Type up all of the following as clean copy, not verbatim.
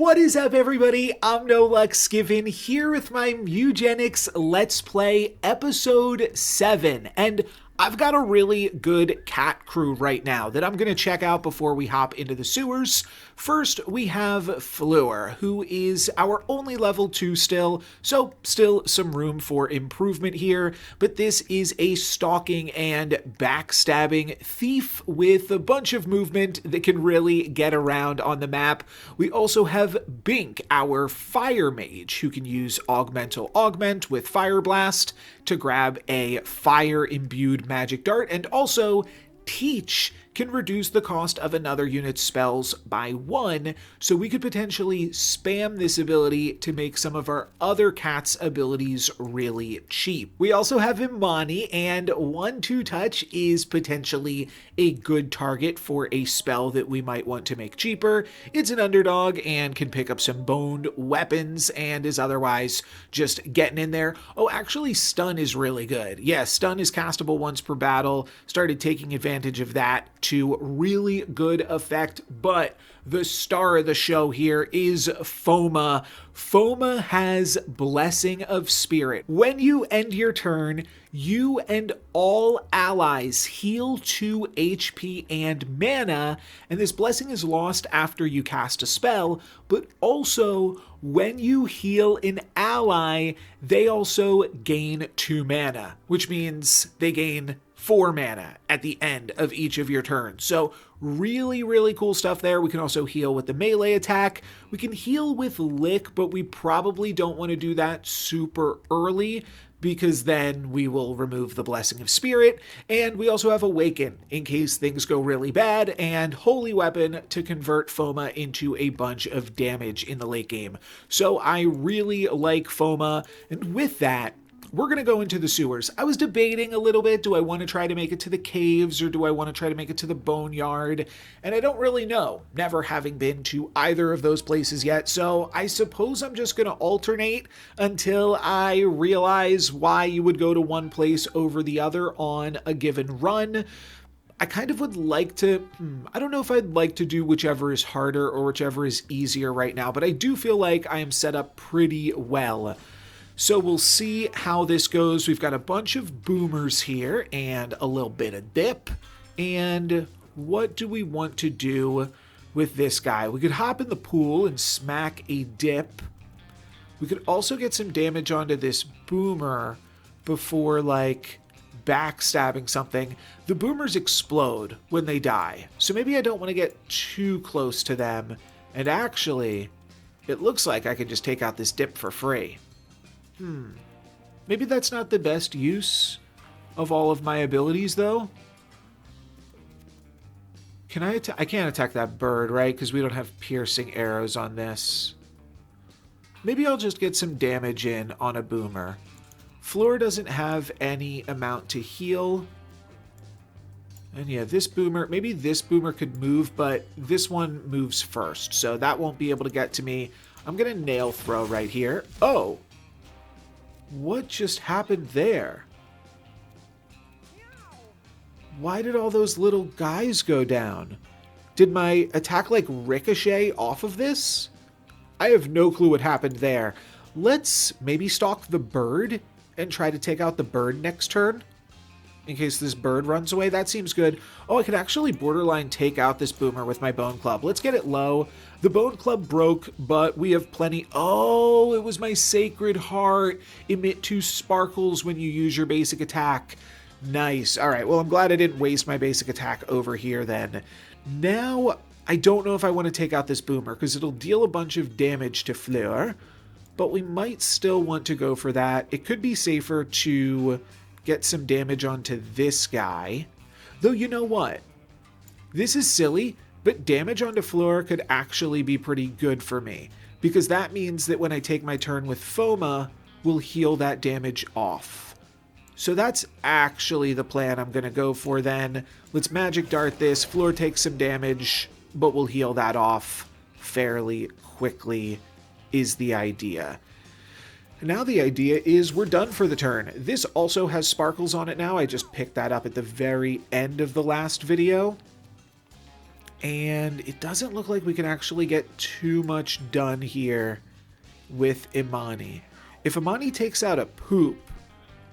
What is up, everybody? I'm No Lux Given here with my Mewgenics Let's Play Episode 7, and I've got a really good cat crew right now that I'm going to check out before we hop into the sewers. First, we have Fleur, who is our only level 2 still, so still some room for improvement here, but this is a stalking and backstabbing thief with a bunch of movement that can really get around on the map. We also have Bink, our fire mage, who can use Augmental Augment with Fire Blast to grab a fire-imbued magic dart, and also Teach can reduce the cost of another unit's spells by 1, so we could potentially spam this ability to make some of our other cat's abilities really cheap. We also have Imani, and 1-2 touch is potentially a good target for a spell that we might want to make cheaper. It's an underdog and can pick up some boned weapons and is otherwise just getting in there. Oh, actually stun is really good. Yeah, stun is castable once per battle. Started taking advantage of that to really good effect, but the star of the show here is Foma. Foma has Blessing of Spirit. When you end your turn, you and all allies heal 2 HP and mana, and this blessing is lost after you cast a spell, but also when you heal an ally, they also gain 2 mana, which means they gain 4 mana at the end of each of your turns. So really, really cool stuff there. We can also heal with the melee attack. We can heal with Lick, but we probably don't want to do that super early because then we will remove the Blessing of Spirit. And we also have Awaken in case things go really bad, and Holy Weapon to convert Foma into a bunch of damage in the late game. So I really like Foma, and with that, we're going to go into the sewers. I was debating a little bit, do I want to try to make it to the caves or do I want to try to make it to the boneyard? And I don't really know, never having been to either of those places yet, so I suppose I'm just going to alternate until I realize why you would go to one place over the other on a given run. I kind of would like to, I don't know if I'd like to do whichever is harder or whichever is easier right now, but I do feel like I am set up pretty well. So we'll see how this goes. We've got a bunch of boomers here and a little bit of dip. And what do we want to do with this guy? We could hop in the pool and smack a dip. We could also get some damage onto this boomer before, like, backstabbing something. The boomers explode when they die, so maybe I don't want to get too close to them. And actually, it looks like I can just take out this dip for free. Maybe that's not the best use of all of my abilities, though. Can I can't attack that bird, right? Because we don't have piercing arrows on this. Maybe I'll just get some damage in on a boomer. Fleur doesn't have any amount to heal. And yeah, this boomer, maybe this boomer could move, but this one moves first, so that won't be able to get to me. I'm going to nail throw right here. Oh! What just happened there? Why did all those little guys go down? Did my attack like ricochet off of this? I have no clue what happened there. Let's maybe stalk the bird and try to take out the bird next turn. In case this bird runs away, that seems good. Oh, I could actually borderline take out this boomer with my bone club. Let's get it low. The bone club broke, but we have plenty. Oh, it was my sacred heart. Emit 2 sparkles when you use your basic attack. Nice. All right, well, I'm glad I didn't waste my basic attack over here then. Now, I don't know if I want to take out this boomer because it'll deal a bunch of damage to Fleur, but we might still want to go for that. It could be safer to get some damage onto this guy. Though, you know what? This is silly, but damage onto Fleur could actually be pretty good for me, because that means that when I take my turn with Foma, we'll heal that damage off. So that's actually the plan I'm going to go for then. Let's magic dart this. Fleur takes some damage, but we'll heal that off fairly quickly is the idea. Now the idea is we're done for the turn. This also has sparkles on it now. I just picked that up at the very end of the last video. And it doesn't look like we can actually get too much done here with Imani. If Imani takes out a poop,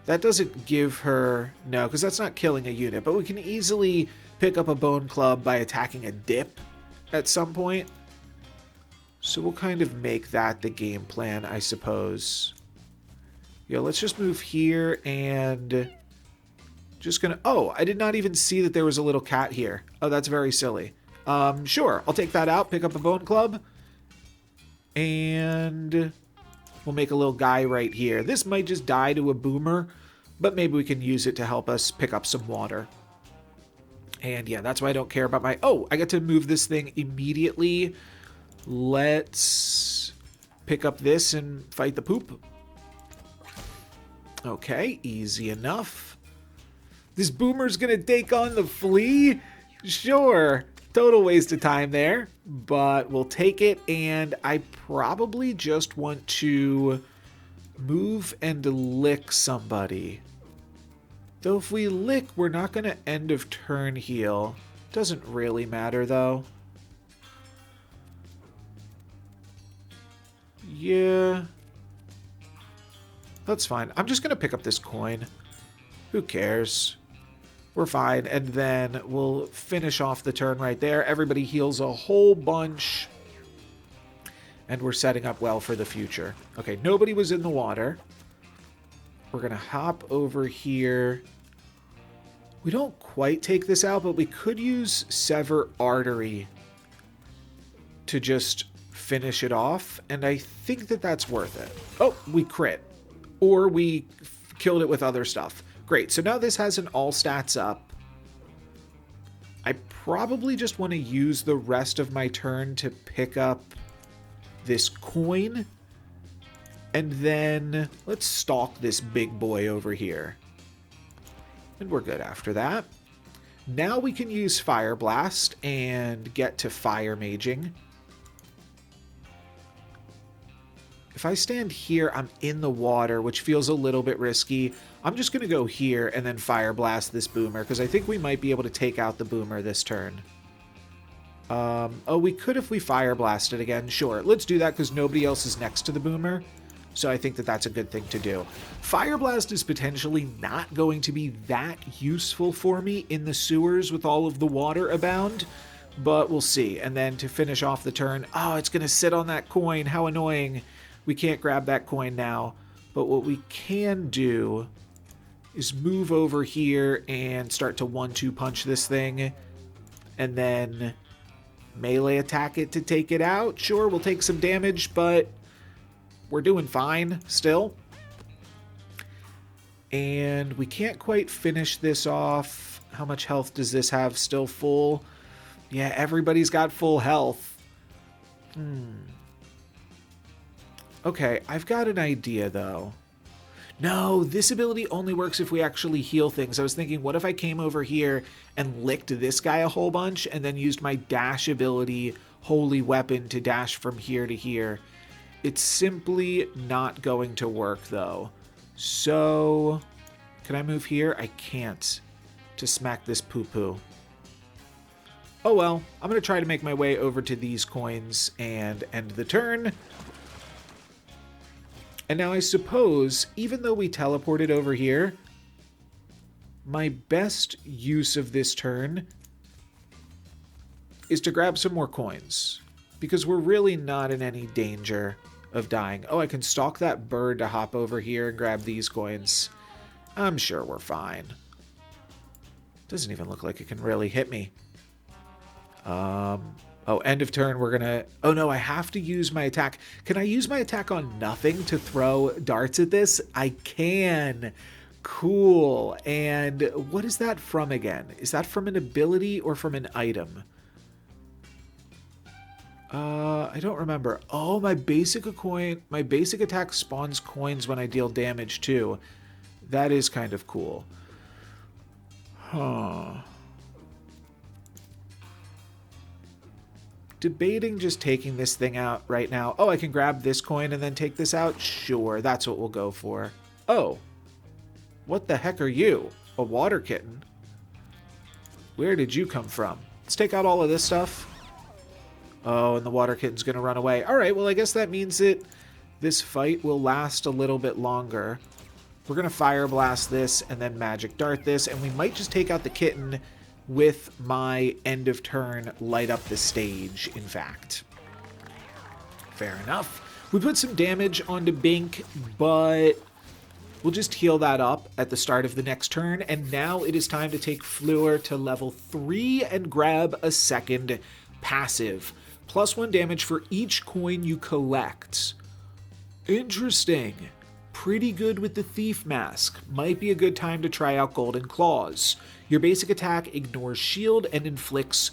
that doesn't give her... No, because that's not killing a unit. But we can easily pick up a bone club by attacking a dip at some point. So we'll kind of make that the game plan, I suppose. Yeah, let's just move here and... Just gonna... Oh, I did not even see that there was a little cat here. Oh, that's very silly. Sure, I'll take that out, pick up a bone club. And we'll make a little guy right here. This might just die to a boomer, but maybe we can use it to help us pick up some water. And yeah, that's why I don't care about my... Oh, I get to move this thing immediately. Let's pick up this and fight the poop. Okay, easy enough. This boomer's gonna take on the flea? Sure. Total waste of time there, but we'll take it, and I probably just want to move and lick somebody. Though if we lick, we're not going to end of turn heal. Doesn't really matter, though. Yeah. That's fine. I'm just going to pick up this coin. Who cares? We're fine, and then we'll finish off the turn right there. Everybody heals a whole bunch, and we're setting up well for the future. Okay, nobody was in the water. We're going to hop over here. We don't quite take this out, but we could use Sever Artery to just finish it off, and I think that that's worth it. Oh, we crit. Or we killed it with other stuff. Great, so now this has an all stats up. I probably just want to use the rest of my turn to pick up this coin. And then let's stalk this big boy over here. And we're good after that. Now we can use Fire Blast and get to Fire Maging. If I stand here, I'm in the water, which feels a little bit risky. I'm just going to go here and then Fire Blast this boomer, because I think we might be able to take out the boomer this turn. Oh, we could if we Fire Blast it again. Sure, let's do that because nobody else is next to the boomer. So I think that that's a good thing to do. Fire Blast is potentially not going to be that useful for me in the sewers with all of the water abound, but we'll see. And then to finish off the turn, oh, it's going to sit on that coin. How annoying. We can't grab that coin now, but what we can do is move over here and start to 1-2 punch this thing, and then melee attack it to take it out. Sure, we'll take some damage, but we're doing fine still. And we can't quite finish this off. How much health does this have? Still full? Yeah, everybody's got full health. Okay, I've got an idea, though. No, this ability only works if we actually heal things. I was thinking, what if I came over here and licked this guy a whole bunch and then used my dash ability, Holy Weapon, to dash from here to here? It's simply not going to work, though. So, can I move here? I can't to smack this poo-poo. Oh well, I'm going to try to make my way over to these coins and end the turn. And now I suppose, even though we teleported over here, my best use of this turn is to grab some more coins, because we're really not in any danger of dying. Oh, I can stalk that bird to hop over here and grab these coins. I'm sure we're fine. Doesn't even look like it can really hit me. Oh, end of turn, we're gonna... Oh no, I have to use my attack. Can I use my attack on nothing to throw darts at this? I can. Cool. And what is that from again? Is that from an ability or from an item? I don't remember. Oh, my basic attack spawns coins when I deal damage too. That is kind of cool. Huh. Debating just taking this thing out right now. Oh, I can grab this coin and then take this out? Sure, that's what we'll go for. Oh. What the heck are you? A water kitten? Where did you come from? Let's take out all of this stuff. Oh, and the water kitten's going to run away. All right, well, I guess that means that this fight will last a little bit longer. We're going to fire blast this and then magic dart this, and we might just take out the kitten with my end of turn light up the stage, in fact. Fair enough. We put some damage onto Bink, but we'll just heal that up at the start of the next turn, and now it is time to take Fleur to level 3 and grab a second passive. +1 damage for each coin you collect. Interesting. Pretty good with the Thief Mask. Might be a good time to try out Golden Claws. Your basic attack ignores shield and inflicts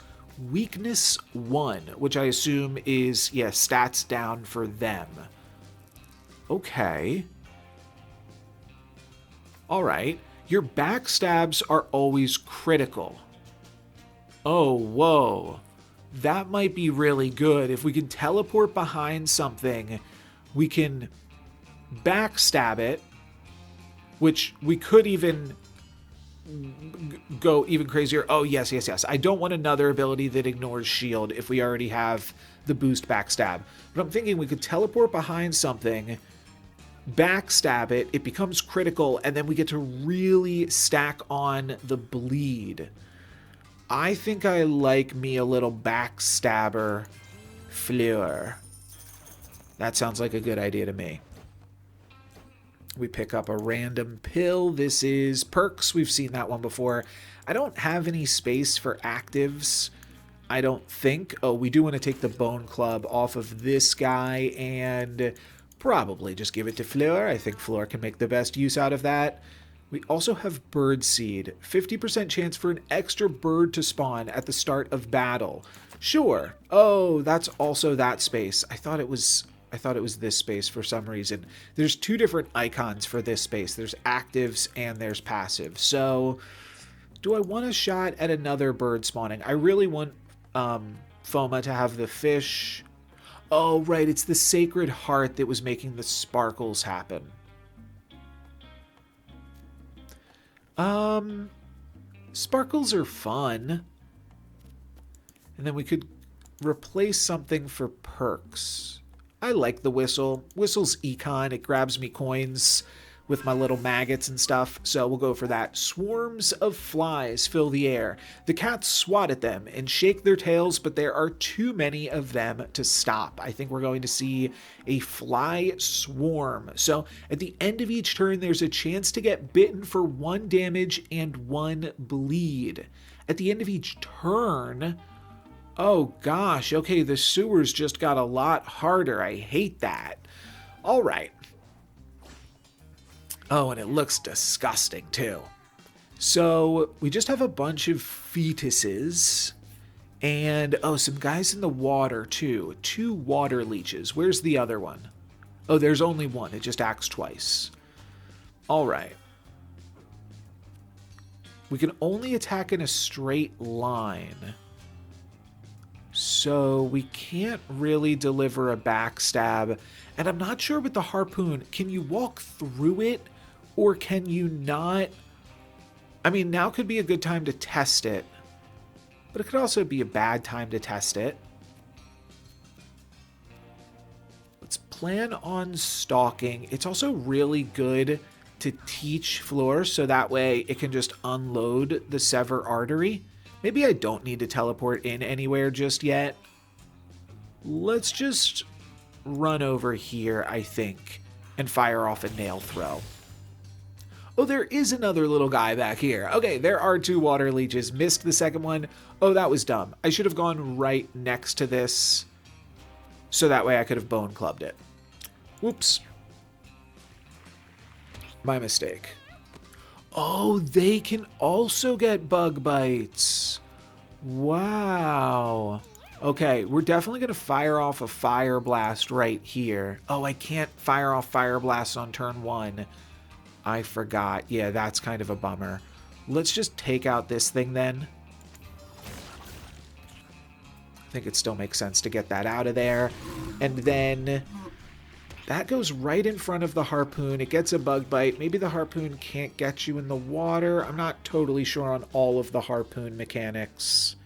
weakness 1, which I assume is, yeah, stats down for them. Okay. Alright. Your backstabs are always critical. Oh, whoa. That might be really good. If we can teleport behind something, we can backstab it, which we could even go even crazier. Oh, yes, yes, yes. I don't want another ability that ignores shield if we already have the boost backstab. But I'm thinking we could teleport behind something, backstab it, it becomes critical, and then we get to really stack on the bleed. I think I like me a little backstabber Fleur. That sounds like a good idea to me. We pick up a random pill. This is perks. We've seen that one before. I don't have any space for actives, I don't think. Oh, we do want to take the Bone Club off of this guy and probably just give it to Fleur. I think Fleur can make the best use out of that. We also have Bird Seed. 50% chance for an extra bird to spawn at the start of battle. Sure. Oh, that's also that space. I thought it was this space for some reason. There's two different icons for this space. There's actives and there's passive. So, do I want a shot at another bird spawning? I really want Foma to have the fish. Oh, right. It's the Sacred Heart that was making the sparkles happen. Sparkles are fun. And then we could replace something for perks. I like the whistle. Whistle's econ. It grabs me coins with my little maggots and stuff, so we'll go for that. Swarms of flies fill the air. The cats swat at them and shake their tails, but there are too many of them to stop. I think we're going to see a fly swarm. So at the end of each turn, there's a chance to get bitten for 1 damage and 1 bleed. At the end of each turn... Oh gosh, okay, the sewers just got a lot harder. I hate that. All right. Oh, and it looks disgusting too. So we just have a bunch of fetuses and, oh, some guys in the water too. 2 water leeches. Where's the other one? Oh, there's only one. It just acts twice. All right. We can only attack in a straight line. So we can't really deliver a backstab. And I'm not sure with the harpoon. Can you walk through it or can you not? I mean, now could be a good time to test it. But it could also be a bad time to test it. Let's plan on stalking. It's also really good to teach Fleur so that way it can just unload the Sever Artery. Maybe I don't need to teleport in anywhere just yet. Let's just run over here, I think, and fire off a nail throw. Oh, there is another little guy back here. Okay, there are 2 water leeches. Missed the second one. Oh, that was dumb. I should have gone right next to this so that way I could have bone clubbed it. Whoops. My mistake. Oh, they can also get bug bites. Wow. Okay, we're definitely going to fire off a fire blast right here. Oh, I can't fire off fire blasts on turn 1. I forgot. Yeah, that's kind of a bummer. Let's just take out this thing then. I think it still makes sense to get that out of there. And then... that goes right in front of the harpoon. It gets a bug bite. Maybe the harpoon can't get you in the water. I'm not totally sure on all of the harpoon mechanics.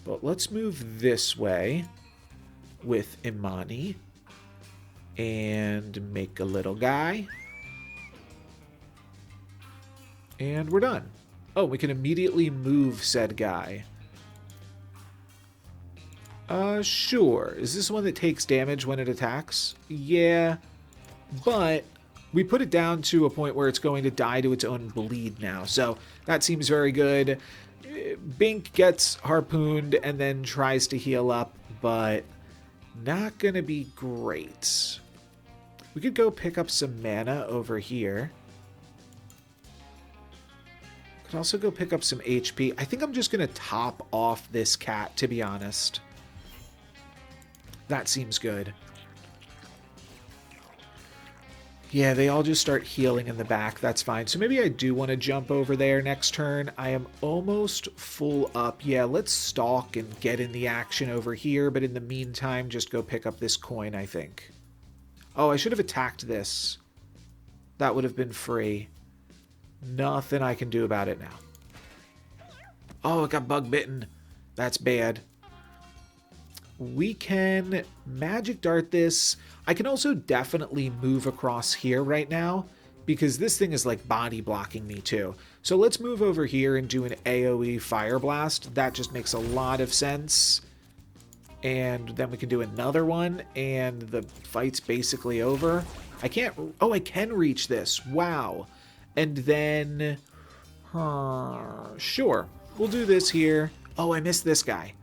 But let's move this way with Imani and make a little guy. And we're done. Oh, we can immediately move said guy. Sure. Is this one that takes damage when it attacks? Yeah, but we put it down to a point where it's going to die to its own bleed now, so that seems very good. Bink gets harpooned and then tries to heal up, but not gonna be great. We could go pick up some mana over here. Could also go pick up some HP. I think I'm just gonna top off this cat, to be honest. That seems good. Yeah, they all just start healing in the back. That's fine. So maybe I do want to jump over there next turn. I am almost full up. Yeah, let's stalk and get in the action over here. But in the meantime, just go pick up this coin, I think. Oh, I should have attacked this. That would have been free. Nothing I can do about it now. Oh, it got bug bitten. That's bad. We can magic dart this. I can also definitely move across here right now because this thing is like body blocking me too. So let's move over here and do an AoE fire blast. That just makes a lot of sense. And then we can do another one and the fight's basically over. I can't, oh, I can reach this. Wow. And then, sure, we'll do this here. Oh, I missed this guy.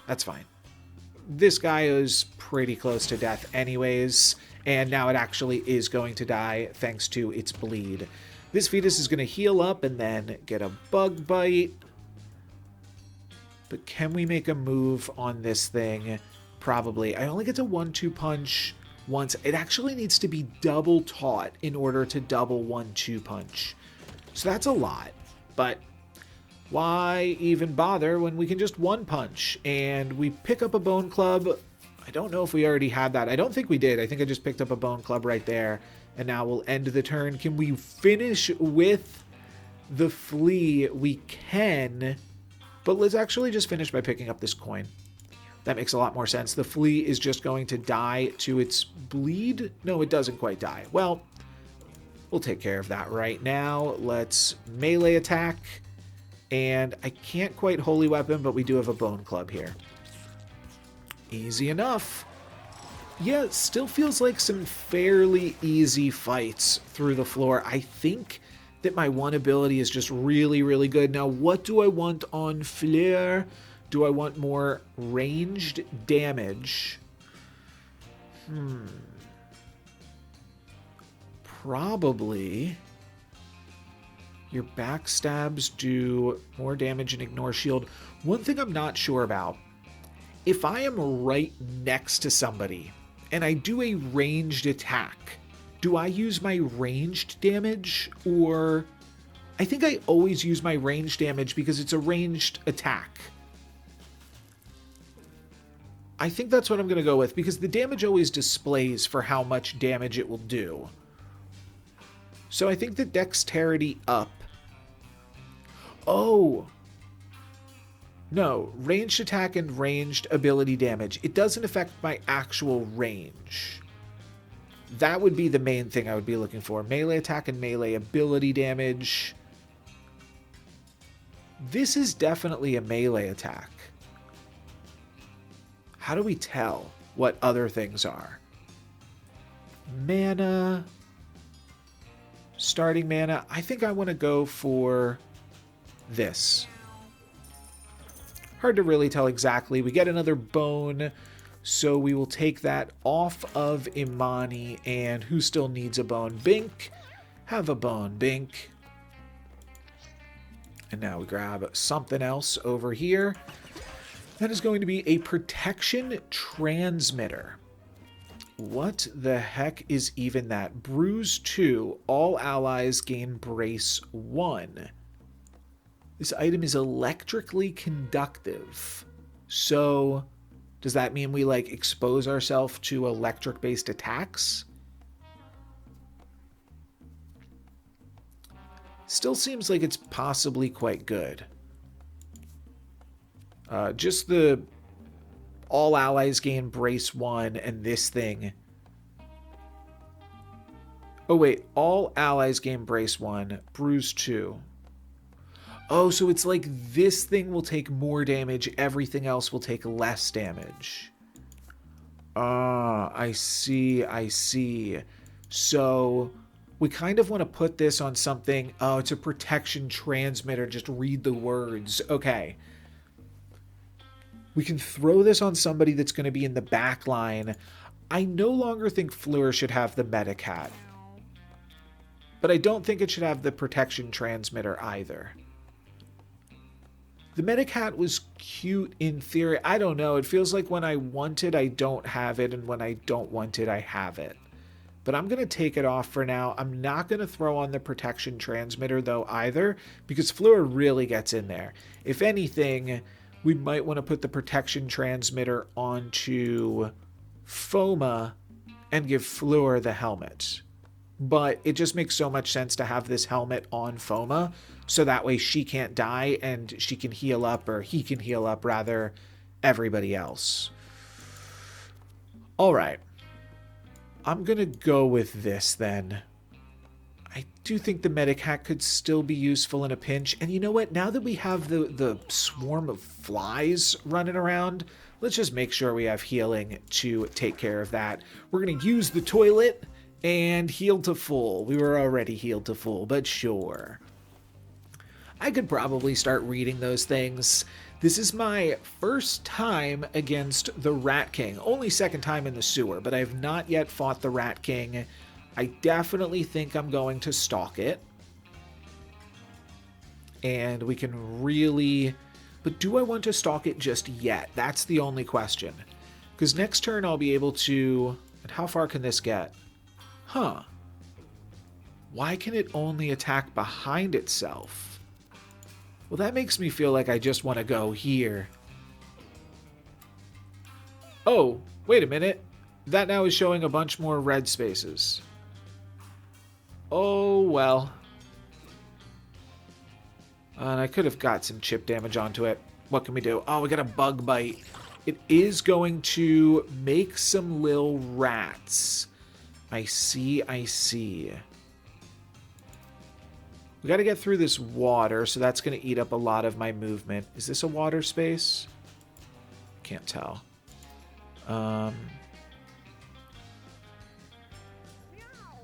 That's fine. This guy is pretty close to death anyways, and now it actually is going to die thanks to its bleed. This fetus is going to heal up and then get a bug bite. But can we make a move on this thing? Probably. I only get to 1-2 punch once. It actually needs to be double taught in order to double 1-2 punch. So that's a lot, but why even bother when we can just one punch? And we pick up a bone club. I don't know if we already had that. I don't think we did. I think I just picked up a bone club right there. And now we'll end the turn. Can we finish with the flea? We can. But let's actually just finish by picking up this coin. That makes a lot more sense. The flea is just going to die to its bleed. No, it doesn't quite die. Well, we'll take care of that right now. Let's melee attack. And I can't quite holy weapon, but we do have a bone club here. Easy enough. Yeah, it still feels like some fairly easy fights through the floor. I think that my one ability is just really, really good. Now, what do I want on Flare? Do I want more ranged damage? Probably. Your backstabs do more damage and ignore shield. One thing I'm not sure about, if I am right next to somebody and I do a ranged attack, do I use my ranged damage? Or I think I always use my ranged damage because it's a ranged attack. I think that's what I'm going to go with because the damage always displays for how much damage it will do. So I think the dexterity up. Oh. No, ranged attack and ranged ability damage. It doesn't affect my actual range. That would be the main thing I would be looking for. Melee attack and melee ability damage. This is definitely a melee attack. How do we tell what other things are? Mana. Starting mana. I think I want to go for this. Hard to really tell exactly. We get another bone, so we will take that off of Imani. And who still needs a bone? Bink. Have a bone, Bink. And now we grab something else over here. That is going to be a protection transmitter. What the heck is even that? Bruise 2. All allies gain brace 1. This item is electrically conductive. So, does that mean we, like, expose ourselves to electric-based attacks? Still seems like it's possibly quite good. Just the all allies gain brace 1 and this thing. Oh wait, all allies gain brace 1, bruise 2. Oh, so it's like this thing will take more damage, everything else will take less damage. Ah, I see, I see. So we kind of want to put this on something. Oh, it's a protection transmitter. Just read the words. Okay. We can throw this on somebody that's going to be in the back line. I no longer think Fleur should have the medic hat. But I don't think it should have the protection transmitter either. The medic hat was cute in theory. I don't know. It feels like when I want it, I don't have it. And when I don't want it, I have it. But I'm going to take it off for now. I'm not going to throw on the protection transmitter, though, either. Because Fleur really gets in there. If anything, we might want to put the protection transmitter onto Foma and give Fleur the helmet. But it just makes so much sense to have this helmet on Foma, so that way she can't die and she can heal up, or he can heal up, rather, everybody else. All right. I'm going to go with this then. I do think the medic hat could still be useful in a pinch. And you know what? Now that we have the swarm of flies running around, let's just make sure we have healing to take care of that. We're going to use the toilet and heal to full. We were already healed to full, but sure. I could probably start reading those things. This is my first time against the Rat King. Only second time in the sewer, but I have not yet fought the Rat King. I definitely think I'm going to stalk it. And we can really... But do I want to stalk it just yet? That's the only question. Because next turn I'll be able to... And how far can this get? Huh. Why can it only attack behind itself? Well, that makes me feel like I just want to go here. Oh, wait a minute. That now is showing a bunch more red spaces. Oh, well. And I could have got some chip damage onto it. What can we do? Oh, we got a bug bite. It is going to make some lil rats. I see, I see. We got to get through this water, so that's going to eat up a lot of my movement. Is this a water space? Can't tell.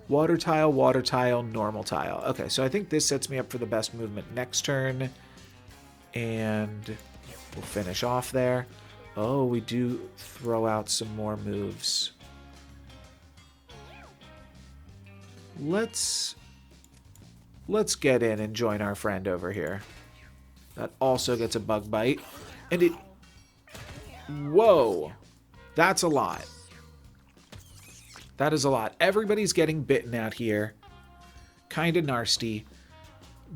Water tile, normal tile. Okay, so I think this sets me up for the best movement next turn. And we'll finish off there. Oh, we do throw out some more moves. Let's get in and join our friend over here. That also gets a bug bite. And it... Whoa. That's a lot. That is a lot. Everybody's getting bitten out here. Kind of nasty.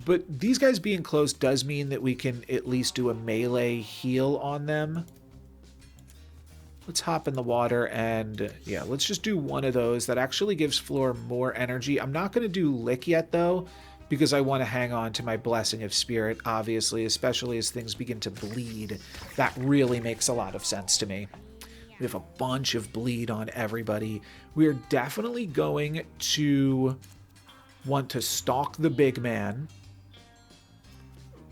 But these guys being close does mean that we can at least do a melee heal on them. Let's hop in the water and, yeah, let's just do one of those. That actually gives Floor more energy. I'm not going to do Lick yet, though, because I want to hang on to my Blessing of Spirit, obviously, especially as things begin to bleed. That really makes a lot of sense to me. We have a bunch of bleed on everybody. We are definitely going to want to stalk the big man.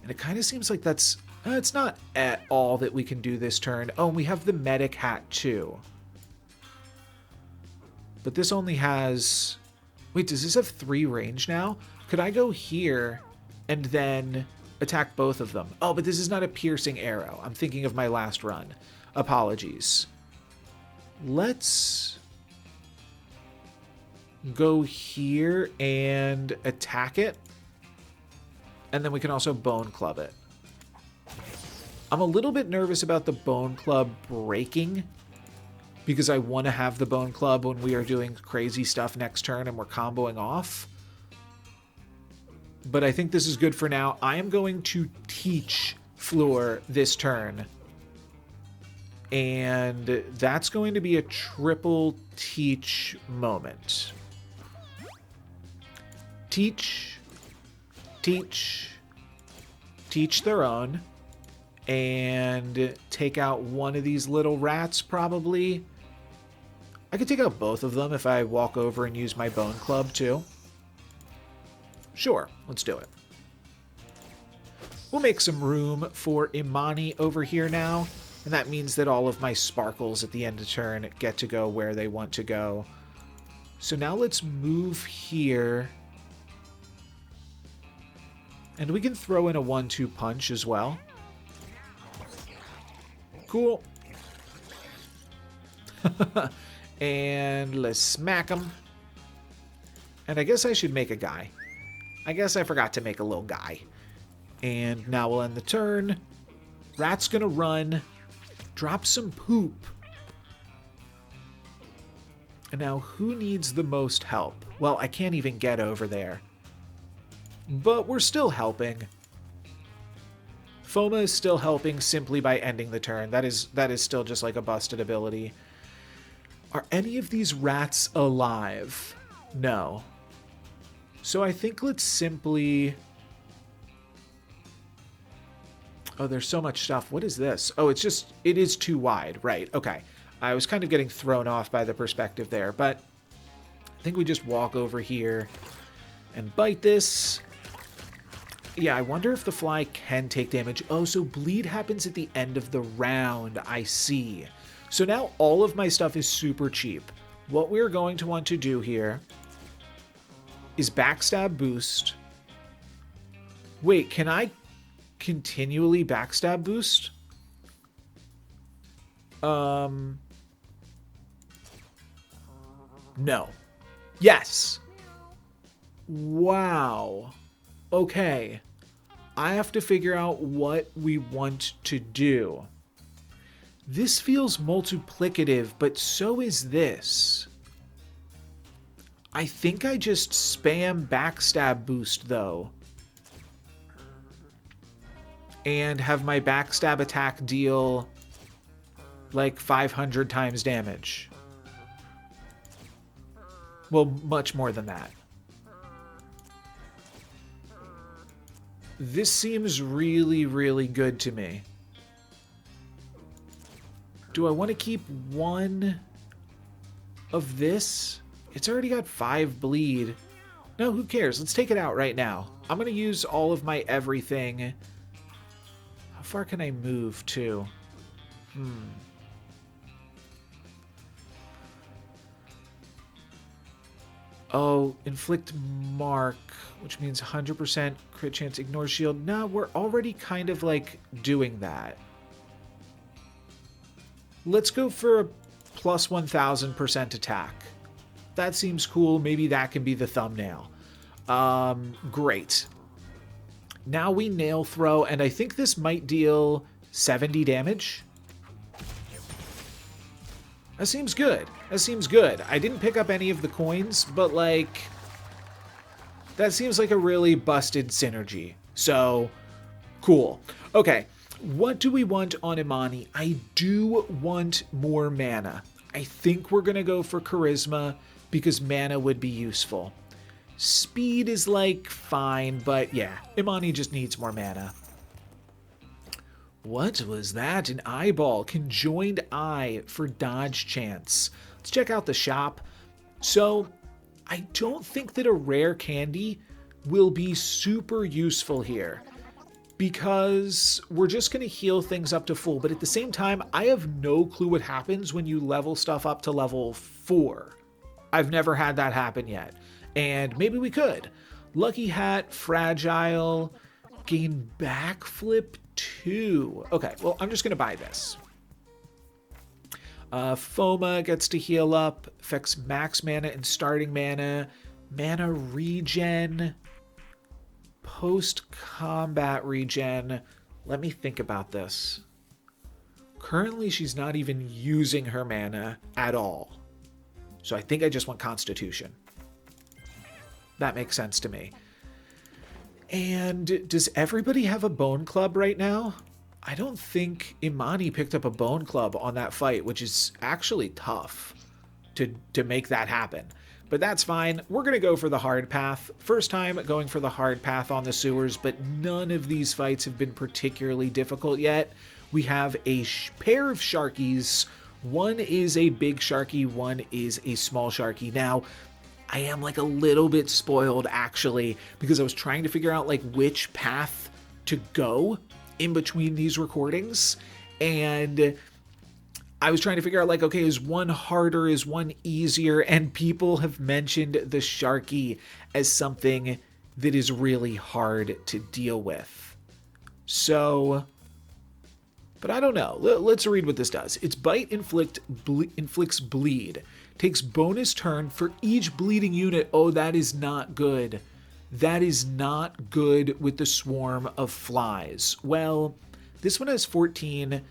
And it kind of seems like that's... it's not at all that we can do this turn. Oh, and we have the medic hat too. But this only has... Wait, does this have 3 range now? Could I go here and then attack both of them? Oh, but this is not a piercing arrow. I'm thinking of my last run. Apologies. Let's go here and attack it. And then we can also bone club it. I'm a little bit nervous about the bone club breaking because I want to have the bone club when we are doing crazy stuff next turn and we're comboing off. But I think this is good for now. I am going to teach Floor this turn. And that's going to be a triple teach moment. Teach, teach, teach their own. and take out one of these little rats, probably. I could take out both of them if I walk over and use my bone club, too. Sure, let's do it. We'll make some room for Imani over here now, and that means that all of my sparkles at the end of turn get to go where they want to go. So now let's move here. And we can throw in a 1-2 punch as well. Cool. And let's smack him. And I guess I should make a guy. I guess I forgot to make a little guy. And now we'll end the turn. Rat's gonna run. Drop some poop. And now who needs the most help? Well, I can't even get over there. But we're still helping. Foma is still helping simply by ending the turn. That is still just like a busted ability. Are any of these rats alive? No. So I think let's simply... Oh, there's so much stuff. What is this? Oh, it is too wide. Right, okay. I was kind of getting thrown off by the perspective there, but I think we just walk over here and bite this. Yeah, I wonder if the fly can take damage. Oh, so bleed happens at the end of the round. I see. So now all of my stuff is super cheap. What we're going to want to do here is backstab boost. Wait, can I continually backstab boost? No. Yes. Wow. Okay. I have to figure out what we want to do. This feels multiplicative, but so is this. I think I just spam backstab boost, though. And have my backstab attack deal like 500 times damage. Well, much more than that. This seems really, really good to me. Do I want to keep one of this? It's already got 5 bleed. No, who cares? Let's take it out right now. I'm going to use all of my everything. How far can I move to? Oh, inflict mark, which means 100% crit chance, ignore shield. No, we're already kind of like doing that. Let's go for a plus 1000% attack. That seems cool. Maybe that can be the thumbnail. Great. Now we nail throw, and I think this might deal 70 damage. That seems good. That seems good. I didn't pick up any of the coins, but like, that seems like a really busted synergy. So, cool. Okay, what do we want on Imani? I do want more mana. I think we're going to go for charisma because mana would be useful. Speed is like fine, but yeah, Imani just needs more mana. What was that? An eyeball. Conjoined eye for dodge chance. Let's check out the shop. So, I don't think that a rare candy will be super useful here because we're just going to heal things up to full. But at the same time, I have no clue what happens when you level stuff up to level 4. I've never had that happen yet. And maybe we could. Lucky hat, fragile, gain backflip 2. Okay, well, I'm just going to buy this. Foma gets to heal up, affects max mana and starting mana, mana regen, post-combat regen. Let me think about this. Currently, she's not even using her mana at all. So I think I just want Constitution. That makes sense to me. And does everybody have a bone club right now? I don't think Imani picked up a bone club on that fight, which is actually tough to make that happen. But that's fine. We're going to go for the hard path. First time going for the hard path on the sewers, but none of these fights have been particularly difficult yet. We have a pair of Sharkies. One is a big Sharky, one is a small Sharky. Now, I am like a little bit spoiled actually, because I was trying to figure out like which path to go in between these recordings, and I was trying to figure out like, okay, is one harder, is one easier? And people have mentioned the Sharky as something that is really hard to deal with. So, but I don't know. Let's read what this does. Its bite inflicts bleed. Takes bonus turn for each bleeding unit. Oh, that is not good. That is not good with the swarm of flies. Well, this one has 14,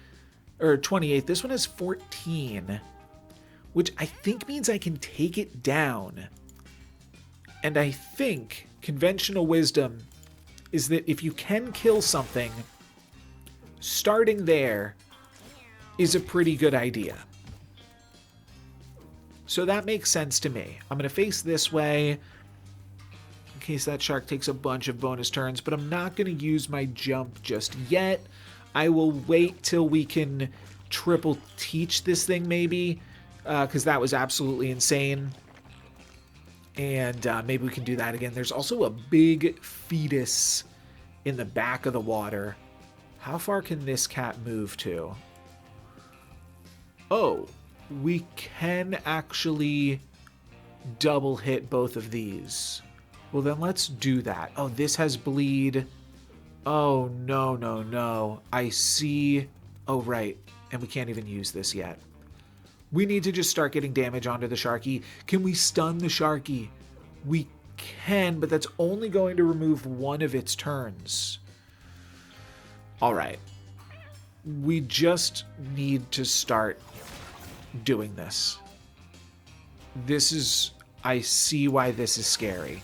or 28. This one has 14, which I think means I can take it down. And I think conventional wisdom is that if you can kill something, starting there is a pretty good idea. So that makes sense to me. I'm going to face this way in case that shark takes a bunch of bonus turns, but I'm not going to use my jump just yet. I will wait till we can triple teach this thing maybe, because that was absolutely insane. And maybe we can do that again. There's also a big fetus in the back of the water. How far can this cat move to? Oh, we can actually double hit both of these. Well, then let's do that. Oh, this has bleed. Oh, no, no, no. I see. Oh, right. And we can't even use this yet. We need to just start getting damage onto the Sharky. Can we stun the Sharky? We can, but that's only going to remove one of its turns. All right. We just need to start doing this. I see why this is scary.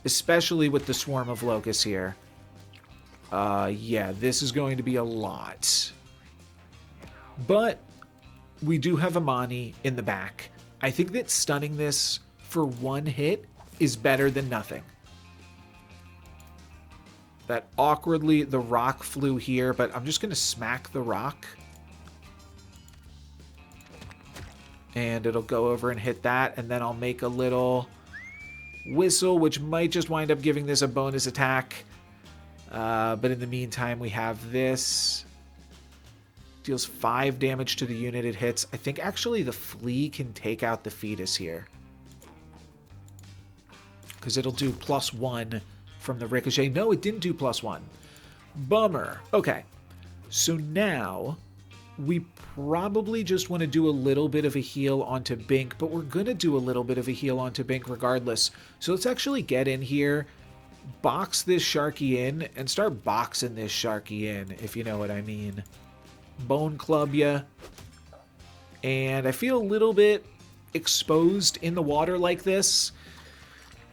Especially with the swarm of locusts here. Yeah, this is going to be a lot. But we do have Amani in the back. I think that stunning this for one hit is better than nothing. That awkwardly, the rock flew here, but I'm just going to smack the rock. And it'll go over and hit that, and then I'll make a little whistle, which might just wind up giving this a bonus attack. But in the meantime, we have this. Deals 5 damage to the unit it hits. I think actually the flea can take out the fetus here, because it'll do +1 from the ricochet. No, it didn't do +1. Bummer. Okay. So now we probably just want to do a little bit of a heal onto Bink, but we're going to do a little bit of a heal onto Bink regardless. So let's actually get in here, box this Sharky in, and start boxing this Sharky in, if you know what I mean. Bone club ya. And I feel a little bit exposed in the water like this,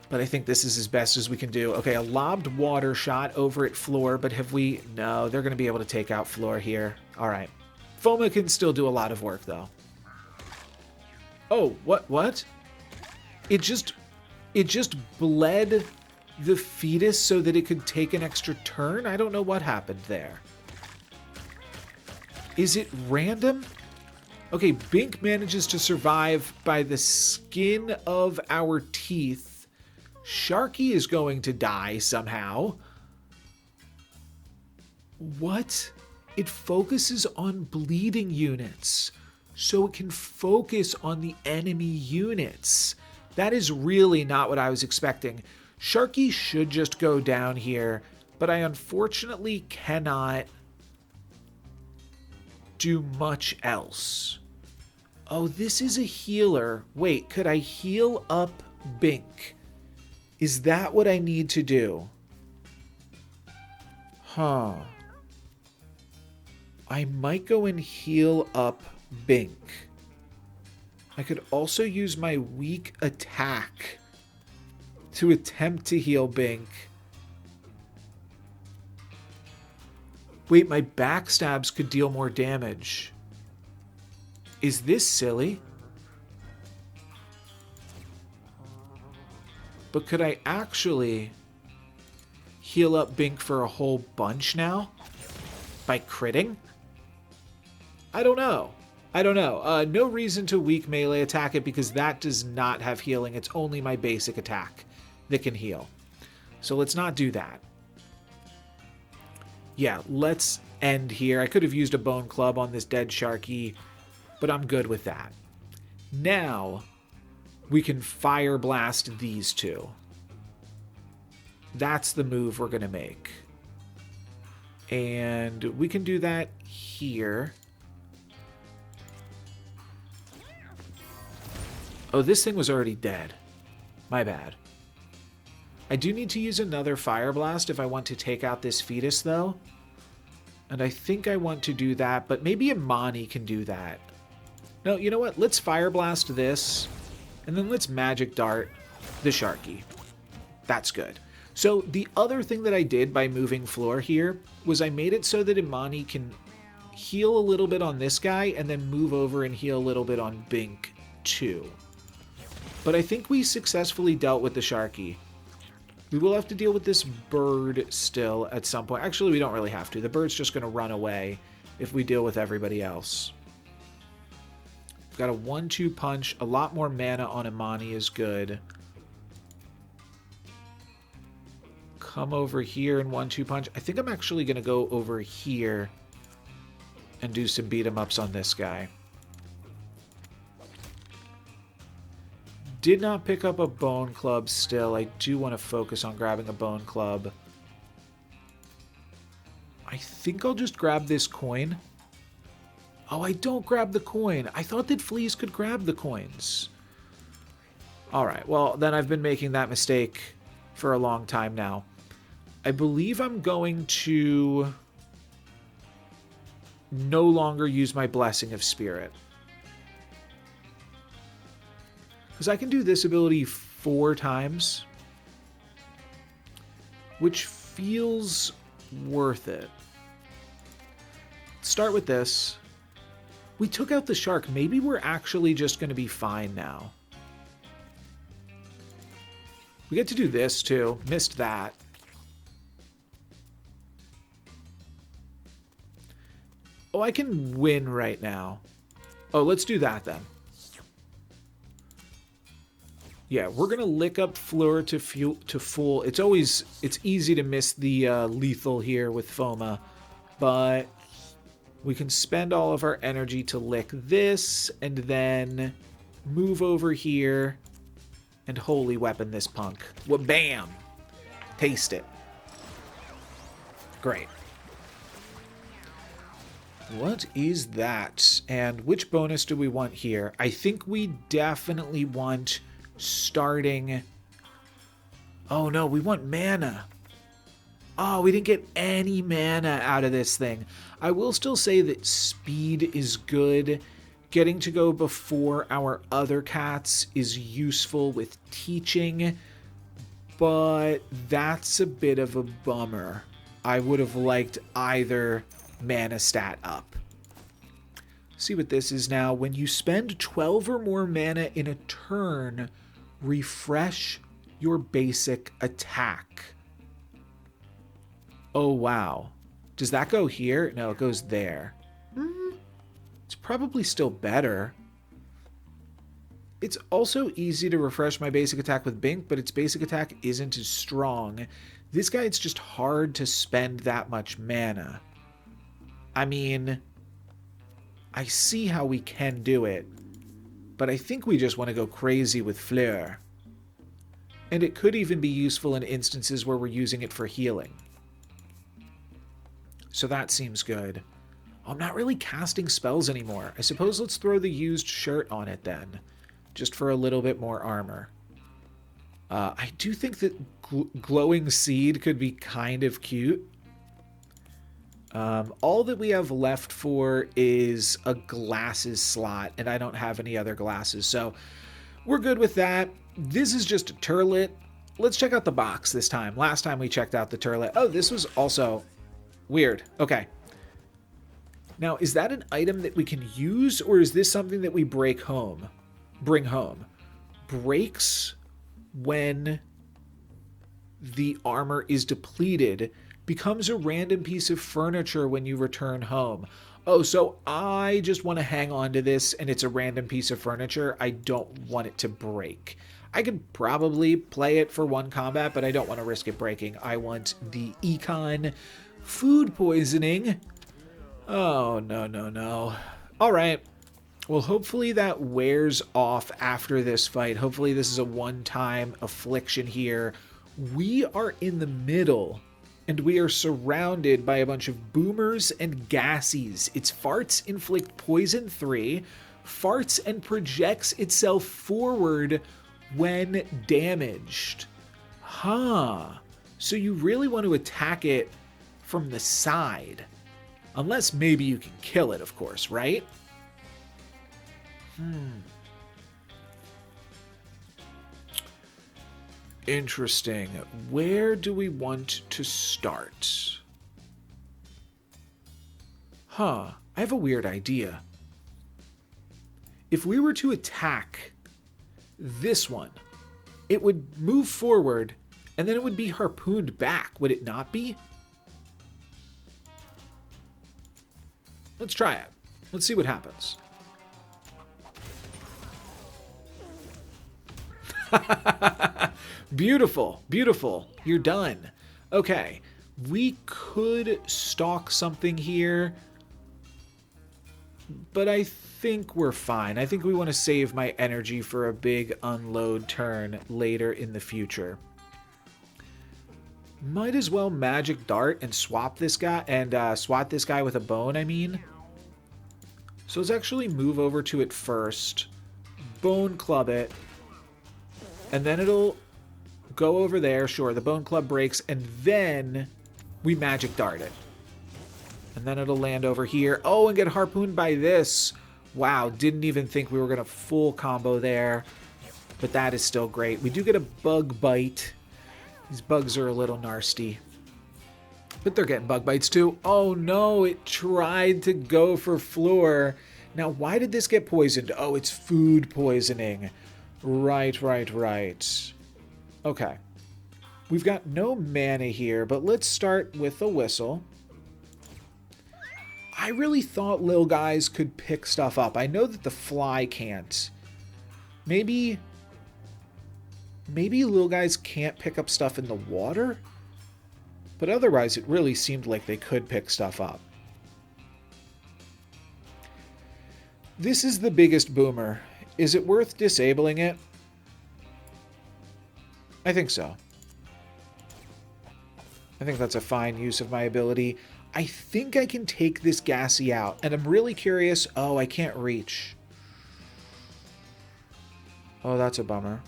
but I think this is as best as we can do. Okay, a lobbed water shot over at Floor, but have we... No, they're going to be able to take out Floor here. All right. Foma can still do a lot of work, though. Oh, what? It just bled the fetus so that it could take an extra turn? I don't know what happened there. Is it random? Okay, Bink manages to survive by the skin of our teeth. Sharky is going to die somehow. What? It focuses on bleeding units, so it can focus on the enemy units. That is really not what I was expecting. Sharky should just go down here, but I unfortunately cannot do much else. Oh, this is a healer. Wait, could I heal up Bink? Is that what I need to do? Huh. I might go and heal up Bink. I could also use my weak attack to attempt to heal Bink. Wait, my backstabs could deal more damage. Is this silly? But could I actually heal up Bink for a whole bunch now? By critting? I don't know. I don't know. No reason to weak melee attack it because that does not have healing. It's only my basic attack that can heal. So let's not do that. Yeah, let's end here. I could have used a bone club on this dead Sharky, but I'm good with that. Now, we can fire blast these two. That's the move we're going to make. And we can do that here. Oh, this thing was already dead. My bad. I do need to use another Fire Blast if I want to take out this fetus, though. And I think I want to do that, but maybe Imani can do that. No, you know what? Let's Fire Blast this, and then let's Magic Dart the Sharky. That's good. So the other thing that I did by moving Floor here was I made it so that Imani can heal a little bit on this guy and then move over and heal a little bit on Bink too. But I think we successfully dealt with the Sharky. We will have to deal with this bird still at some point. Actually, we don't really have to. The bird's just going to run away if we deal with everybody else. We've got a 1-2 punch. A lot more mana on Imani is good. Come over here and 1-2 punch. I think I'm actually going to go over here and do some beat 'em ups on this guy. Did not pick up a bone club still. I do want to focus on grabbing a bone club. I think I'll just grab this coin. Oh, I don't grab the coin. I thought that fleas could grab the coins. Alright, well, then I've been making that mistake for a long time now. I believe I'm going to no longer use my Blessing of Spirit. Because I can do this ability 4 times, which feels worth it. Start with this. We took out the shark. Maybe we're actually just going to be fine now. We get to do this too. Missed that. Oh, I can win right now. Oh, let's do that then. Yeah, we're going to lick up Fleur to full. It's easy to miss the lethal here with Foma, but we can spend all of our energy to lick this and then move over here and holy weapon this punk. Well, bam! Taste it. Great. What is that? And which bonus do we want here? I think we definitely want starting... Oh no, we want mana. Oh, we didn't get any mana out of this thing. I will still say that speed is good. Getting to go before our other cats is useful with teaching, but that's a bit of a bummer. I would have liked either mana stat up. See what this is now. When you spend 12 or more mana in a turn, refresh your basic attack. Oh, wow. Does that go here? No, it goes there. It's probably still better. It's also easy to refresh my basic attack with Bink, but its basic attack isn't as strong. This guy, it's just hard to spend that much mana. I mean, I see how we can do it, but I think we just want to go crazy with Fleur. And it could even be useful in instances where we're using it for healing. So that seems good. I'm not really casting spells anymore. I suppose let's throw the used shirt on it then, just for a little bit more armor. I do think that glowing seed could be kind of cute. All that we have left for is a glasses slot, and I don't have any other glasses, so we're good with that. This is just a turlet. Let's check out the box this time. Last time we checked out the turlet. Oh, this was also weird. Okay. Now, is that an item that we can use, or is this something that we bring home? Breaks when the armor is depleted becomes a random piece of furniture when you return home. Oh, so I just want to hang on to this and it's a random piece of furniture. I don't want it to break. I could probably play it for one combat, but I don't want to risk it breaking. I want the econ. Food poisoning. Oh, no, no, no. All right. Well, hopefully that wears off after this fight. Hopefully this is a one-time affliction here. We are in the middle, and we are surrounded by a bunch of boomers and gassies. Its farts inflict poison 3, farts and projects itself forward when damaged. Huh. So you really want to attack it from the side. Unless maybe you can kill it, of course, right? Interesting. Where do we want to start? I have a weird idea. If we were to attack this one, it would move forward, and then it would be harpooned back, would it not be? Let's try it. Let's see what happens. Beautiful, beautiful. You're done. Okay, we could stalk something here, but I think we're fine. I think we want to save my energy for a big unload turn later in the future. Might as well magic dart and swap this guy and swat this guy with a bone, I mean. So let's actually move over to it first, bone club it, and then it'll go over there. Sure, the bone club breaks, and then we magic dart it. And then it'll land over here. Oh, and get harpooned by this. Wow, didn't even think we were going to full combo there. But that is still great. We do get a bug bite. These bugs are a little nasty. But they're getting bug bites too. Oh no, it tried to go for floor. Now, why did this get poisoned? Oh, it's food poisoning. Right, right, right. Okay. We've got no mana here, but let's start with a whistle. I really thought little guys could pick stuff up. I know that the fly can't. Maybe little guys can't pick up stuff in the water? But otherwise, it really seemed like they could pick stuff up. This is the biggest boomer. Is it worth disabling it? I think so. I think that's a fine use of my ability. I think I can take this gassy out, and I'm really curious. Oh, I can't reach. Oh, that's a bummer.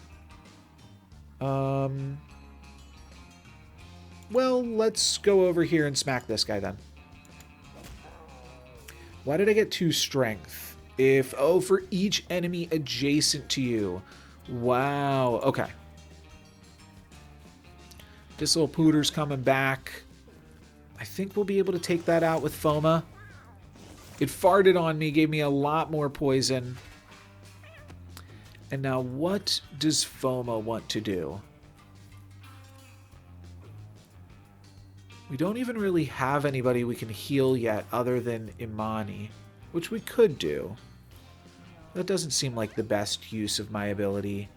Well, let's go over here and smack this guy then. Why did I get 2 strength? For each enemy adjacent to you. Wow, okay. This little pooter's coming back. I think we'll be able to take that out with Foma. It farted on me, gave me a lot more poison. And now what does Foma want to do? We don't even really have anybody we can heal yet other than Imani, which we could do. That doesn't seem like the best use of my ability.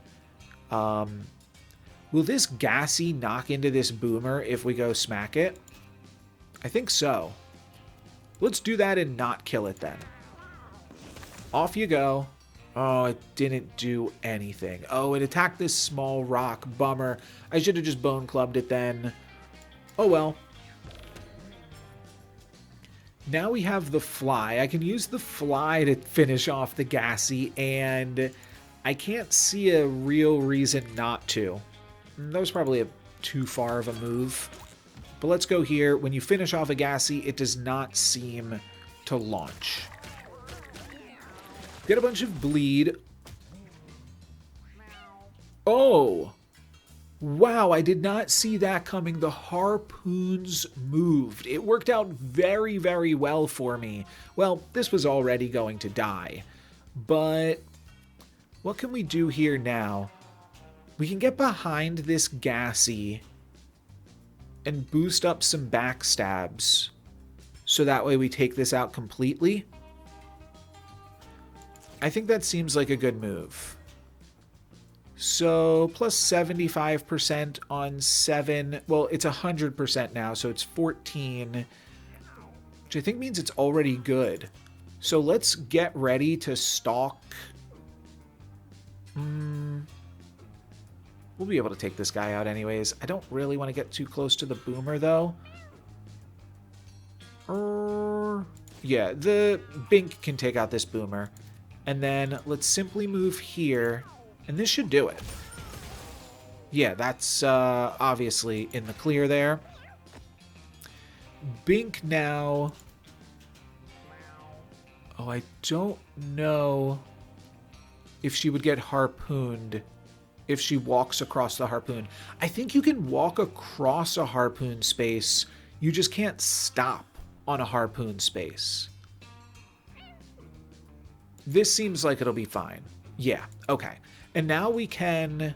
Will this gassy knock into this boomer if we go smack it? I think so. Let's do that and not kill it then. Off you go. Oh, it didn't do anything. Oh, it attacked this small rock. Bummer. I should have just bone clubbed it then. Oh well. Now we have the fly. I can use the fly to finish off the gassy, and I can't see a real reason not to. That was probably too far of a move. But let's go here. When you finish off a gassy, it does not seem to launch. Get a bunch of bleed. Oh! Wow, I did not see that coming. The harpoons moved. It worked out very, very well for me. Well, this was already going to die. But what can we do here now? We can get behind this gassy and boost up some backstabs. So that way we take this out completely. I think that seems like a good move. So plus 75% on 7. Well, it's 100% now, so it's 14. Which I think means it's already good. So let's get ready to stalk. We'll be able to take this guy out anyways. I don't really want to get too close to the boomer, though. Yeah, the Bink can take out this boomer. And then let's simply move here. And this should do it. Yeah, that's obviously in the clear there. Bink now. Oh, I don't know if she would get harpooned if she walks across the harpoon. I think you can walk across a harpoon space. You just can't stop on a harpoon space. This seems like it'll be fine. Yeah, okay. And now we can...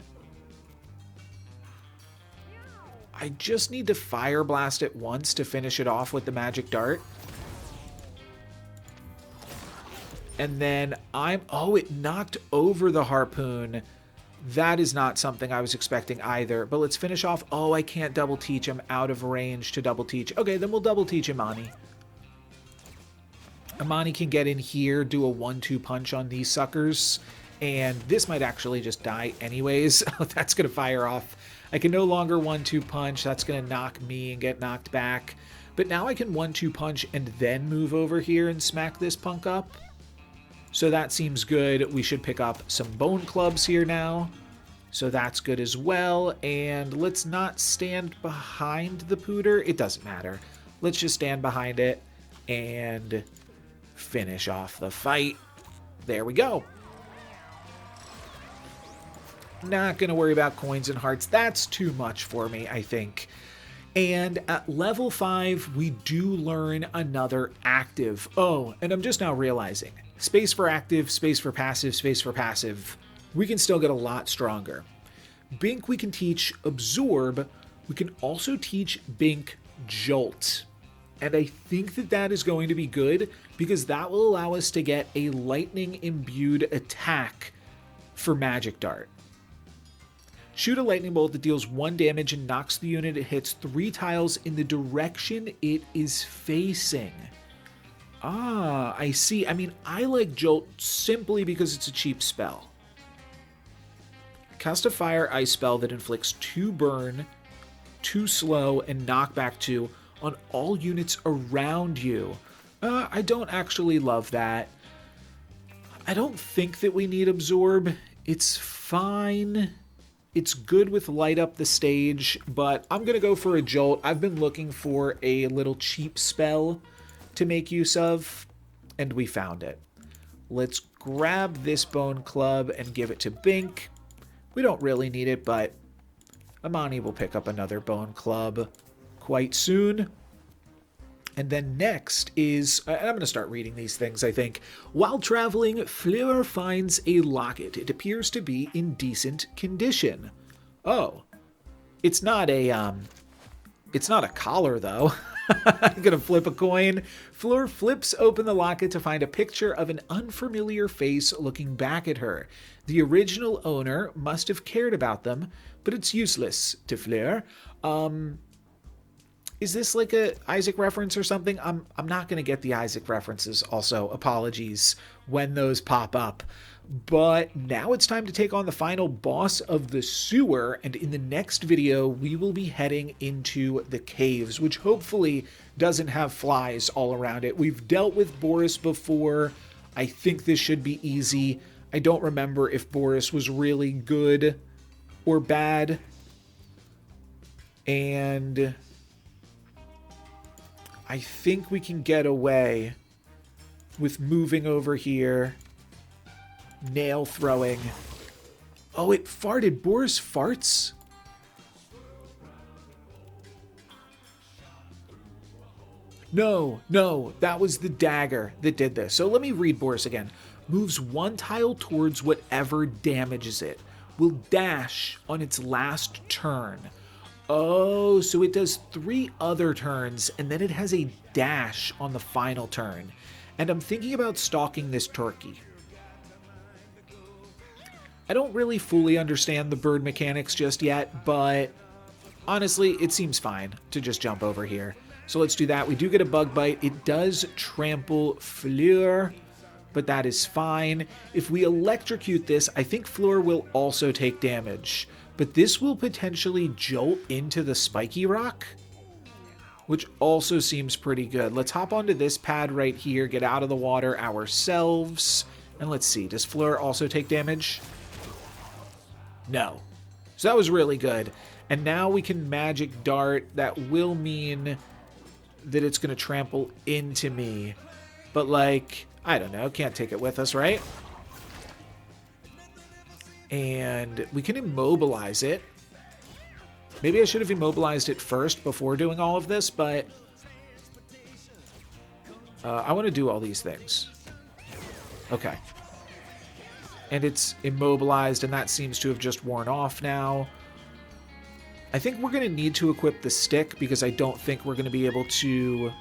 I just need to fire blast it once to finish it off with the magic dart. And then oh, it knocked over the harpoon. That is not something I was expecting either. But let's finish off. Oh, I can't double teach. I'm out of range to double teach. Okay, then we'll double teach Imani. Imani can get in here, do a 1-2 punch on these suckers. And this might actually just die anyways. That's going to fire off. I can no longer 1-2 punch. That's going to knock me and get knocked back. But now I can 1-2 punch and then move over here and smack this punk up. So that seems good. We should pick up some bone clubs here now. So that's good as well. And let's not stand behind the pooter. It doesn't matter. Let's just stand behind it and finish off the fight. There we go. Not going to worry about coins and hearts. That's too much for me, I think. And at level 5, we do learn another active. Oh, and I'm just now realizing. Space for active, space for passive, space for passive. We can still get a lot stronger. Bink we can teach Absorb. We can also teach Bink Jolt. And I think that that is going to be good because that will allow us to get a lightning imbued attack for Magic Dart. Shoot a lightning bolt that deals 1 damage and knocks the unit it hits 3 tiles in the direction it is facing. Ah, I see. I mean, I like Jolt simply because it's a cheap spell. Cast a fire ice spell that inflicts 2 burn, 2 slow, and knockback 2 on all units around you. I don't actually love that. I don't think that we need Absorb. It's fine. It's good with Light Up the Stage, but I'm going to go for a Jolt. I've been looking for a little cheap spell to make use of, and we found it. Let's grab this bone club and give it to Bink. We don't really need it, but Imani will pick up another bone club quite soon. And then next is, I'm going to start reading these things, I think. While traveling, Fleur finds a locket. It appears to be in decent condition. Oh, it's not a collar, though. I'm going to flip a coin. Fleur flips open the locket to find a picture of an unfamiliar face looking back at her. The original owner must have cared about them, but it's useless to Fleur. Is this like a Isaac reference or something? I'm not going to get the Isaac references. Also, apologies when those pop up. But now it's time to take on the final boss of the sewer, and in the next video, we will be heading into the caves, which hopefully doesn't have flies all around it. We've dealt with Boris before. I think this should be easy. I don't remember if Boris was really good or bad. And I think we can get away with moving over here. Nail throwing. Oh, it farted. Boris farts? No, that was the dagger that did this. So let me read Boris again. Moves 1 tile towards whatever damages it. Will dash on its last turn. Oh, so it does 3 other turns, and then it has a dash on the final turn. And I'm thinking about stalking this turkey. I don't really fully understand the bird mechanics just yet, but honestly, it seems fine to just jump over here. So let's do that. We do get a bug bite. It does trample Fleur, but that is fine. If we electrocute this, I think Fleur will also take damage. But this will potentially jolt into the spiky rock, which also seems pretty good. Let's hop onto this pad right here, get out of the water ourselves. And let's see, does Fleur also take damage? No. So that was really good. And now we can magic dart. That will mean that it's going to trample into me. But like, I don't know, can't take it with us, right? And we can immobilize it. Maybe I should have immobilized it first before doing all of this, but I want to do all these things. Okay. And it's immobilized, and that seems to have just worn off now. I think we're going to need to equip the stick, because I don't think we're going to be able to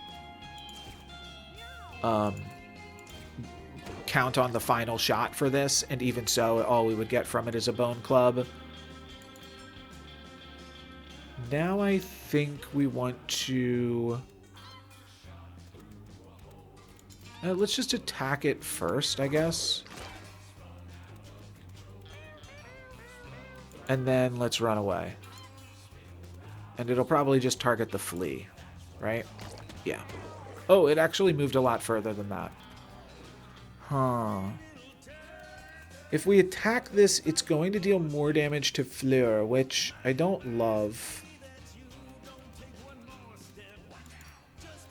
count on the final shot for this, and even so, all we would get from it is a bone club. Now I think we want to... let's just attack it first, I guess. And then let's run away. And it'll probably just target the flea, right? Yeah. Oh, it actually moved a lot further than that. Huh. If we attack this, it's going to deal more damage to Fleur, which I don't love.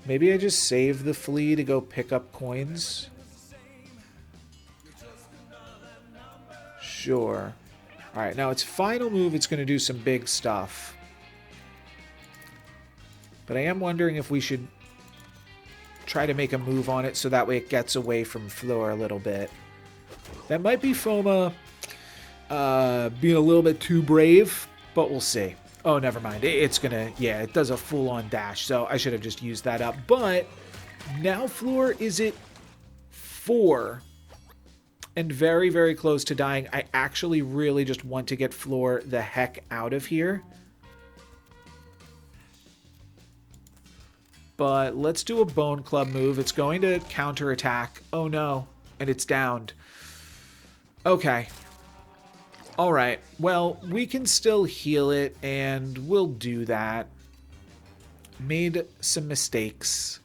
Maybe I just save the flea to go pick up coins? Sure. Alright, now its final move, it's going to do some big stuff. But I am wondering if we should try to make a move on it so that way it gets away from Fleur a little bit. That might be Foma being a little bit too brave, but we'll see. Oh, never mind. It's gonna, yeah, it does a full-on dash, so I should have just used that up. But now Fleur is at 4 and very, very close to dying. I actually really just want to get Fleur the heck out of here. But let's do a bone club move. It's going to counterattack. Oh no. And it's downed. Okay. Alright. Well, we can still heal it, and we'll do that. Made some mistakes.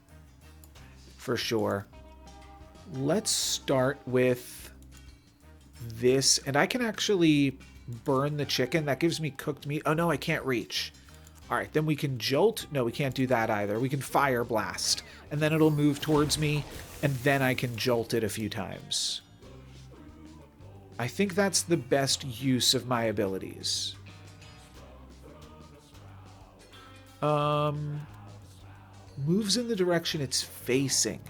For sure. Let's start with this. And I can actually burn the chicken. That gives me cooked meat. Oh no, I can't reach. Alright, then we can jolt. No, we can't do that either. We can fire blast. And then it'll move towards me, and then I can jolt it a few times. I think that's the best use of my abilities. Moves in the direction it's facing.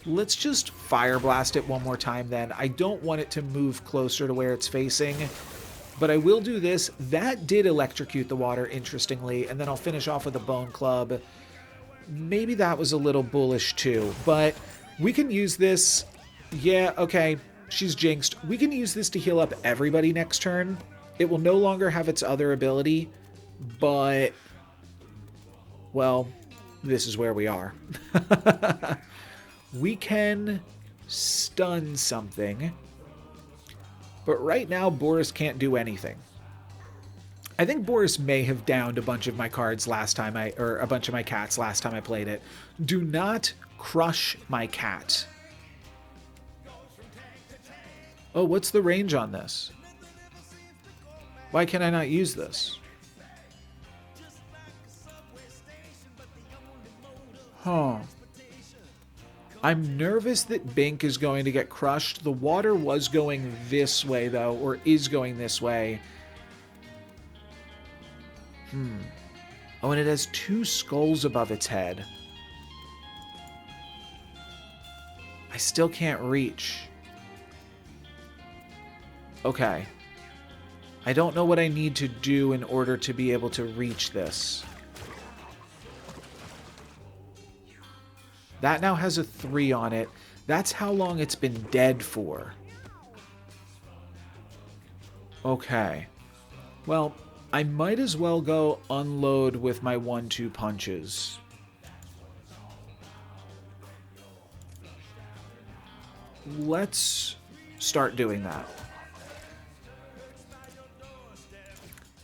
Let's just fire blast it one more time then. I don't want it to move closer to where it's facing. But I will do this. That did electrocute the water, interestingly. And then I'll finish off with a bone club. Maybe that was a little bullish too. But we can use this. Yeah, okay. She's jinxed. We can use this to heal up everybody next turn. It will no longer have its other ability. But, well, this is where we are. We can stun something. But right now, Boris can't do anything. I think Boris may have downed a bunch of my cards last time or a bunch of my cats last time I played it. Do not crush my cat. Oh, what's the range on this? Why can I not use this? Huh. I'm nervous that Bink is going to get crushed. The water was going this way, though, or is going this way. Oh, and it has 2 skulls above its head. I still can't reach. Okay. I don't know what I need to do in order to be able to reach this. That now has a 3 on it. That's how long it's been dead for. Okay. Well, I might as well go unload with my 1-2 punches. Let's start doing that.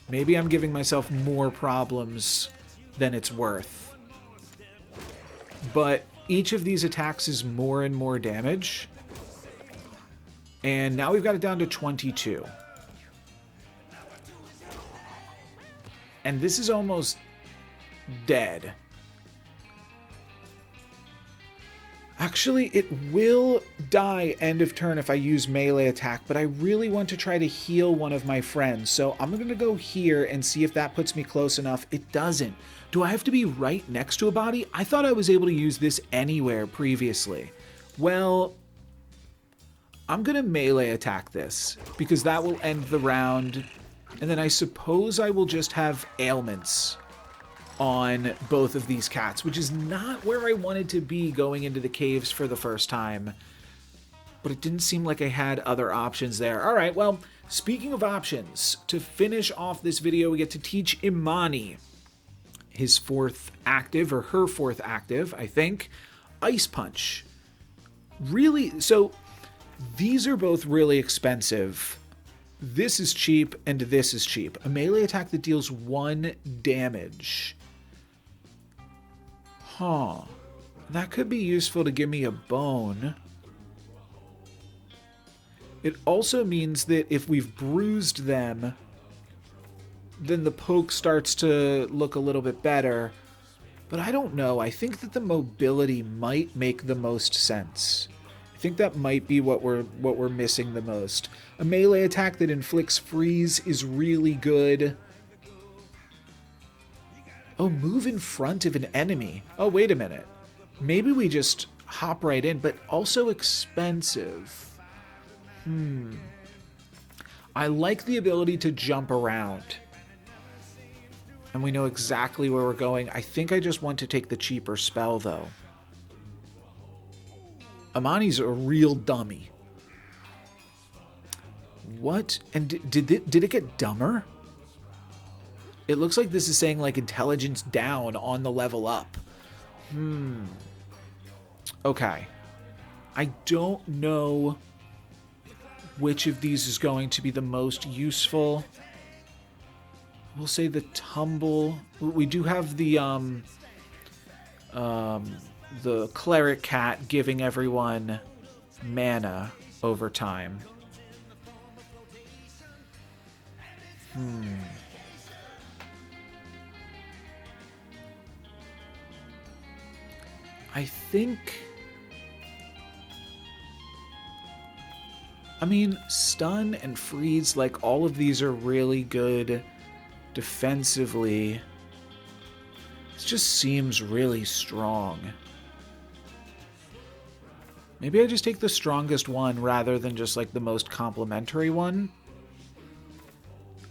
Maybe I'm giving myself more problems than it's worth. But each of these attacks is more and more damage. And now we've got it down to 22. And this is almost dead. Actually, it will die end of turn if I use melee attack, but I really want to try to heal one of my friends. So I'm going to go here and see if that puts me close enough. It doesn't. Do I have to be right next to a body? I thought I was able to use this anywhere previously. Well, I'm going to melee attack this because that will end the round. And then I suppose I will just have ailments on both of these cats, which is not where I wanted to be going into the caves for the first time. But it didn't seem like I had other options there. All right, well, speaking of options, to finish off this video, we get to teach Imani his 4th active, or her 4th active, I think, Ice Punch. Really, so these are both really expensive. This is cheap, and this is cheap. A melee attack that deals 1 damage. Huh. That could be useful to give me a bone. It also means that if we've bruised them, then the poke starts to look a little bit better. But I don't know. I think that the mobility might make the most sense. I think that might be what we're missing the most. A melee attack that inflicts freeze is really good. Oh, move in front of an enemy. Oh, wait a minute. Maybe we just hop right in, but also expensive. I like the ability to jump around. And we know exactly where we're going. I think I just want to take the cheaper spell, though. Imani's a real dummy. What? And did it get dumber? It looks like this is saying, like, intelligence down on the level up. Okay. I don't know which of these is going to be the most useful. We'll say the tumble. We do have the cleric cat giving everyone mana over time. I think... I mean, stun and freeze, like, all of these are really good defensively. It just seems really strong. Maybe I just take the strongest one rather than just, like, the most complementary one.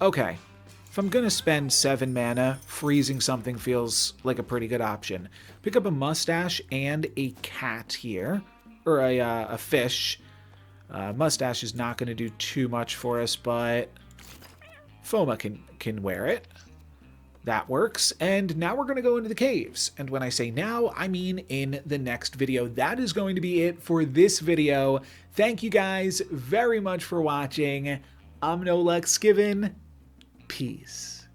Okay. If I'm gonna spend 7 mana, freezing something feels like a pretty good option. Pick up a mustache and a cat here. Or a fish. Mustache is not going to do too much for us, but Foma can wear it. That works. And now we're going to go into the caves. And when I say now, I mean in the next video. That is going to be it for this video. Thank you guys very much for watching. I'm No Luck Skiven. Peace.